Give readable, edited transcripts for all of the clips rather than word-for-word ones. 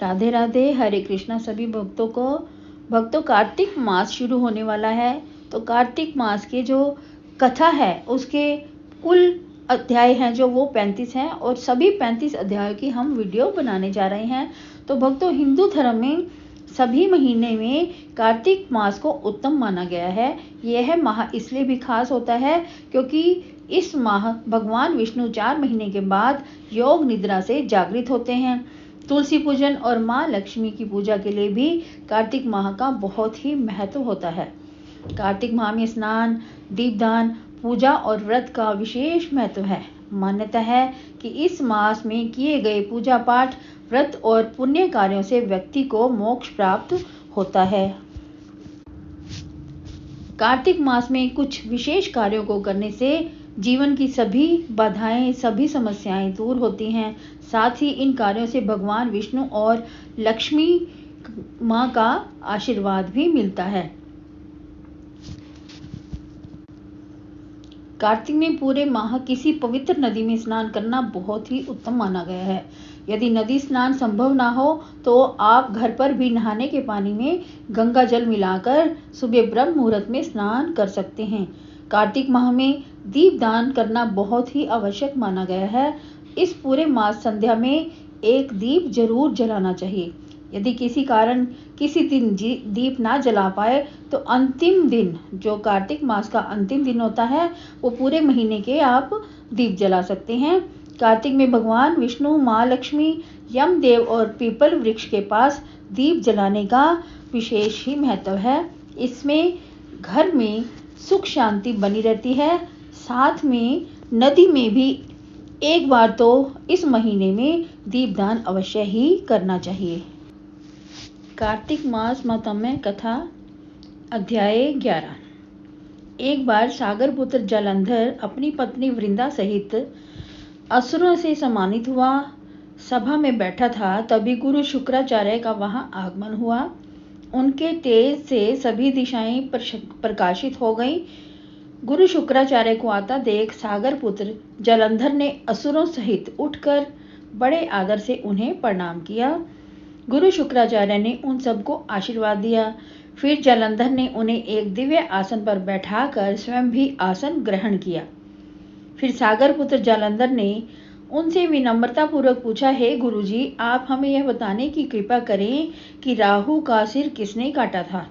राधे राधे, हरे कृष्णा सभी भक्तों कार्तिक मास शुरू होने वाला है। तो कार्तिक मास के जो कथा है उसके कुल अध्याय हैं जो वो 35 हैं और सभी 35 अध्यायों की हम वीडियो बनाने जा रहे हैं। तो भक्तों, हिंदू धर्म में सभी महीने में कार्तिक मास को उत्तम माना गया है। यह माह इसलिए भी खास होता है क्योंकि इस माह भगवान विष्णु 4 महीने के बाद योग निद्रा से जागृत होते हैं। तुलसी पूजन और माँ लक्ष्मी की पूजा के लिए भी कार्तिक माह का बहुत ही महत्व होता है। कार्तिक माह में स्नान, दीपदान, पूजा और व्रत का विशेष महत्व है। मान्यता है कि इस मास में किए गए पूजा पाठ, व्रत और पुण्य कार्यों से व्यक्ति को मोक्ष प्राप्त होता है। कार्तिक मास में कुछ विशेष कार्यों को करने से जीवन की सभी बाधाएं, सभी समस्याएं दूर होती हैं। साथ ही इन कार्यों से भगवान विष्णु और लक्ष्मी माँ का आशीर्वाद भी मिलता है। कार्तिक में पूरे माह किसी पवित्र नदी में स्नान करना बहुत ही उत्तम माना गया है। यदि नदी स्नान संभव ना हो तो आप घर पर भी नहाने के पानी में गंगा जल मिलाकर सुबह ब्रह्म मुहूर्त में स्नान कर सकते हैं। कार्तिक माह में दीपदान करना बहुत ही आवश्यक माना गया है। इस पूरे मास संध्या में एक दीप जरूर जलाना चाहिए। यदि किसी कारण किसी दिन दीप ना जला पाए तो अंतिम दिन, जो कार्तिक मास का अंतिम दिन होता है, वो पूरे महीने के आप दीप जला सकते हैं। कार्तिक में भगवान विष्णु, माँ लक्ष्मी, यमदेव और पीपल वृक्ष के पास दीप जलाने का विशेष ही महत्व है। इसमें घर में सुख शांति बनी रहती है। साथ में नदी में भी एक बार तो इस महीने में दीपदान अवश्य ही करना चाहिए। कार्तिक मास महात्म्य कथा अध्याय 11। एक बार सागर पुत्र जालंधर अपनी पत्नी वृंदा सहित असुरों से सम्मानित हुआ। सभा में बैठा था, तभी गुरु शुक्राचार्य का वहां आगमन हुआ। उनके तेज से सभी दिशाएं प्रकाशित हो गईं। गुरु शुक्राचार्य को आता देख सागर पुत्र जालंधर ने असुरों सहित उठकर बड़े आदर से उन्हें प्रणाम किया। गुरु शुक्राचार्य ने उन सबको आशीर्वाद दिया। फिर जालंधर ने उन्हें एक दिव्य आसन पर बैठाकर स्वयं भी आसन ग्रहण किया। फिर सागर पुत्र जालंधर ने उनसे विनम्रता पूर्वक पूछा, हे गुरुजी, आप हमें यह बताने की कृपा करें कि राहु का सिर किसने काटा था।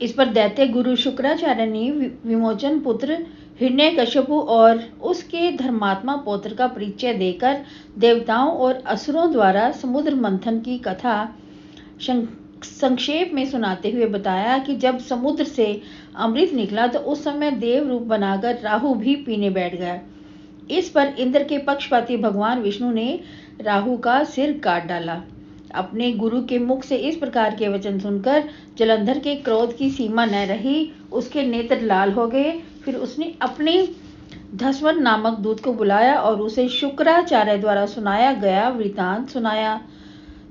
इस पर दैत्य गुरु शुक्राचार्य ने विमोचन पुत्र हिरण्यकश्यपु और उसके धर्मात्मा पौत्र का परिचय देकर देवताओं और असुरों द्वारा समुद्र मंथन की कथा संक्षेप में सुनाते हुए बताया कि जब समुद्र से अमृत निकला तो उस समय देव रूप बनाकर राहु भी पीने बैठ गया। इस पर इंद्र के पक्षपाती भगवान विष्णु ने राहु का सिर काट डाला। अपने गुरु के मुख से इस प्रकार के वचन सुनकर जालंधर के क्रोध की सीमा न रही। उसके नेत्र लाल हो गए। फिर उसने अपने धस्मर नामक दूत को बुलाया और उसे शुक्राचार्य द्वारा सुनाया गया वृतांत सुनाया।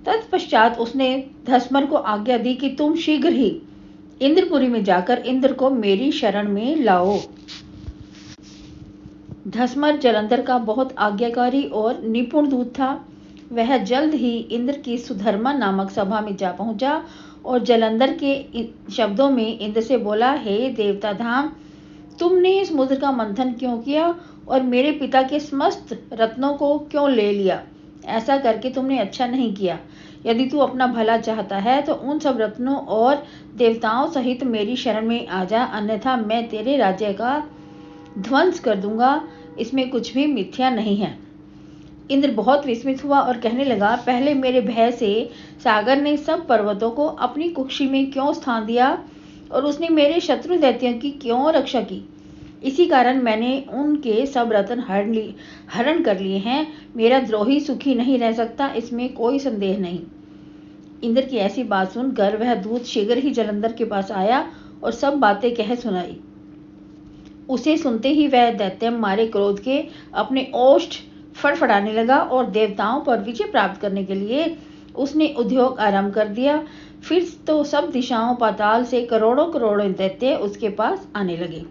तत्पश्चात उसने धस्मर को आज्ञा दी कि तुम शीघ्र ही इंद्रपुरी में जाकर इंद्र को मेरी शरण में लाओ। धस्मर जालंधर का बहुत आज्ञाकारी और निपुण दूत था। वह जल्द ही इंद्र की सुधर्मा नामक सभा में जा पहुंचा और जालंधर के शब्दों में इंद्र से बोला, हे देवता धाम, तुमने समुद्र का मंथन क्यों किया और मेरे पिता के समस्त रत्नों को क्यों ले लिया? ऐसा करके तुमने अच्छा नहीं किया। यदि तू अपना भला चाहता है तो उन सब रत्नों और देवताओं सहित मेरी शरण में आ जा, अन्यथा मैं तेरे राज्य का ध्वंस कर दूंगा। इसमें कुछ भी मिथ्या नहीं है। इंद्र बहुत विस्मित हुआ और कहने लगा, पहले मेरे भय से सागर ने सब पर्वतों को अपनी कुक्षी में क्यों स्थान दिया और उसने मेरे शत्रु दैत्यों की क्यों रक्षा की? इसी कारण मैंने उनके सब रत्न हरण कर लिए हैं। मेरा द्रोही सुखी नहीं रह सकता, इसमें कोई संदेह नहीं। इंद्र की ऐसी बात सुनकर वह दूत शीघ्र ही जालंधर के पास आया और सब बातें कह सुनाई। उसे सुनते ही वह दैत्य मारे क्रोध के अपने ओष्ठ फड़फड़ाने लगा और देवताओं पर विजय प्राप्त करने के लिए उसने उद्योग आरंभ कर दिया। फिर तो सब दिशाओं पाताल से करोड़ों करोड़ों दैत्य उसके पास आने लगे।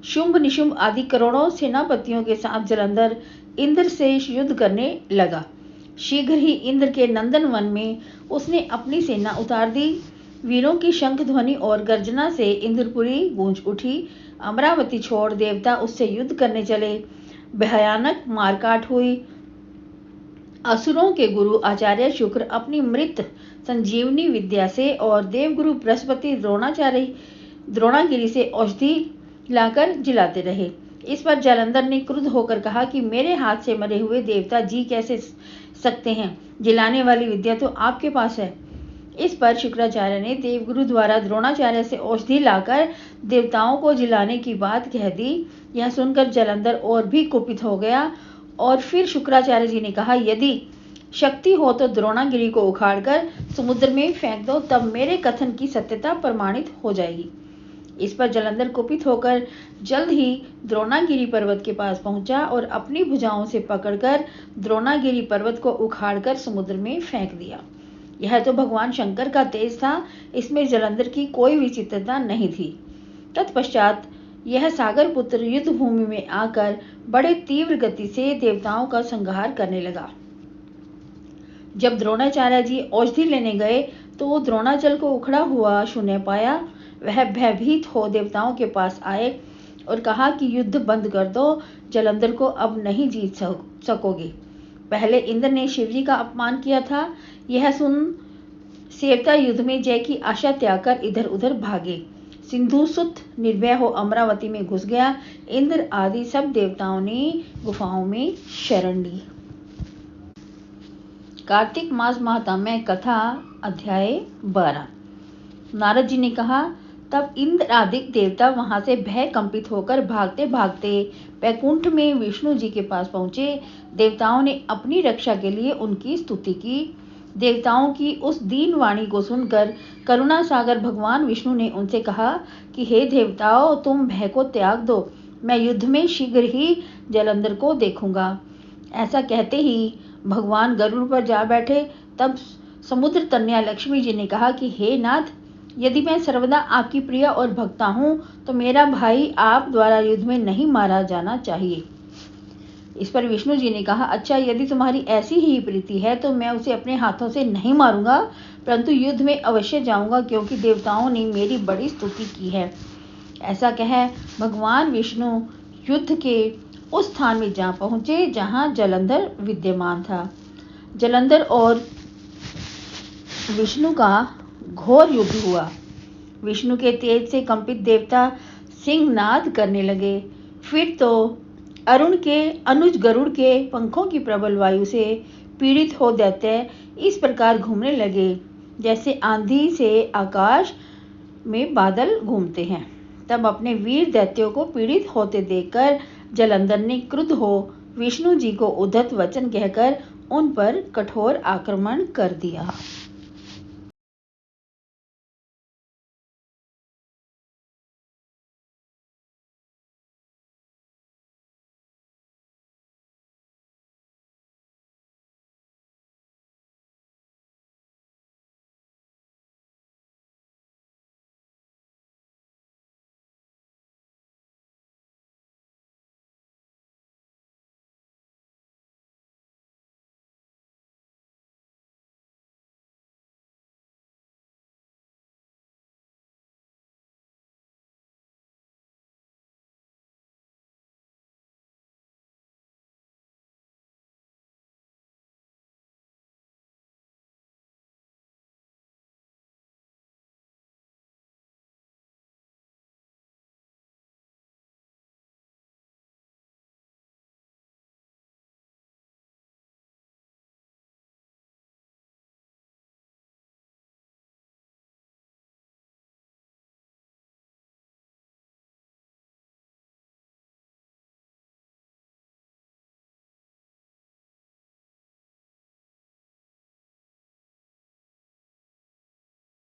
शुंभ निशुंभ आदि करोड़ों सेनापतियों के साथ जालंधर इंद्र से युद्ध करने लगा। शीघ्र ही इंद्र के नंदन वन में उसने अपनी सेना उतार दी। वीरों की शंख ध्वनि और गर्जना से इंद्रपुरी गूंज उठी। अमरावती छोड़ देवता उससे युद्ध करने चले। भयानक मारकाट हुई। असुरों के गुरु आचार्य शुक्र अपनी मृत संजीवनी विद्या से और देवगुरु बृहस्पति द्रोणागिरी से औषधि लाकर जिलाते रहे। इस पर जालंधर ने क्रुद्ध होकर कहा कि मेरे हाथ से मरे हुए देवता जी कैसे सकते हैं? जिलाने वाली विद्या तो आपके पास है। इस पर शुक्राचार्य ने देवगुरु द्वारा द्रोणाचार्य से औषधि लाकर देवताओं को जिलाने की बात कह दी। यह सुनकर जालंधर और भी कुपित हो गया और फिर शुक्राचार्य जी ने कहा, यदि शक्ति हो तो द्रोणागिरी को उखाड़कर समुद्र में फेंक दो, तब मेरे कथन की सत्यता प्रमाणित हो जाएगी। इस पर जालंधर कुपित होकर जल्द ही द्रोणागिरी पर्वत के पास पहुंचा और अपनी भुजाओं से पकड़कर द्रोणागिरी पर्वत को उखाड़कर समुद्र में फेंक दिया। यह तो भगवान शंकर का तेज था, इसमें जालंधर की कोई विचित्रता नहीं थी। तत्पश्चात यह सागर पुत्र युद्ध भूमि में आकर बड़े तीव्र गति से देवताओं का संहार करने लगा। जब द्रोणाचार्य जी औषधि लेने गए तो वो द्रोणाजल को उखड़ा हुआ शून्य पाया। वह भयभीत हो देवताओं के पास आए और कहा कि युद्ध बंद कर दो, जालंधर को अब नहीं जीत सकोगे। पहले इंद्र ने शिवजी का अपमान किया था। यह सुन सेवता युद्ध में जय की आशा त्याग कर इधर उधर भागे। सिंधु सुत निर्भय हो अमरावती में घुस गया। इंद्र आदि सब देवताओं ने गुफाओं में शरण ली। कार्तिक मास महात्म्य कथा अध्याय 12। नारद जी ने कहा, तब इंद्र आदि देवता वहां से भय कंपित होकर भागते भागते वैकुंठ में विष्णु जी के पास पहुंचे। देवताओं ने अपनी रक्षा के लिए उनकी स्तुति की। देवताओं की उस दीन वाणी को सुनकर करुणा सागर भगवान विष्णु ने उनसे कहा कि हे देवताओं, तुम भय को त्याग दो, मैं युद्ध में शीघ्र ही जालंधर को देखूंगा। ऐसा कहते ही भगवान गरुड़ पर जा बैठे। तब समुद्र तनया लक्ष्मी जी ने कहा कि हे नाथ, यदि मैं सर्वदा आपकी प्रिय और भक्ता हूँ तो मेरा भाई आप द्वारा युद्ध में नहीं मारा जाना चाहिए। इस पर विष्णु जी ने कहा, अच्छा, यदि तुम्हारी ऐसी ही प्रीति है तो मैं उसे अपने हाथों से नहीं मारूंगा, परंतु युद्ध में अवश्य जाऊंगा, क्योंकि देवताओं ने मेरी बड़ी स्तुति की है। ऐसा कह भगवान विष्णु युद्ध के उस स्थान में जा पहुंचे जहां जालंधर विद्यमान था। जालंधर और विष्णु का घोर युद्ध हुआ। विष्णु के तेज से कंपित देवता सिंहनाद करने लगे। फिर तो अरुण के अनुज गरुड़ के पंखों की प्रबल वायु से पीड़ित हो दैत्य इस प्रकार घूमने लगे जैसे आंधी से आकाश में बादल घूमते हैं। तब अपने वीर दैत्यों को पीड़ित होते देखकर जालंधर ने क्रुद्ध हो विष्णु जी को उद्धत वचन कहकर उन पर कठोर आक्रमण कर दिया।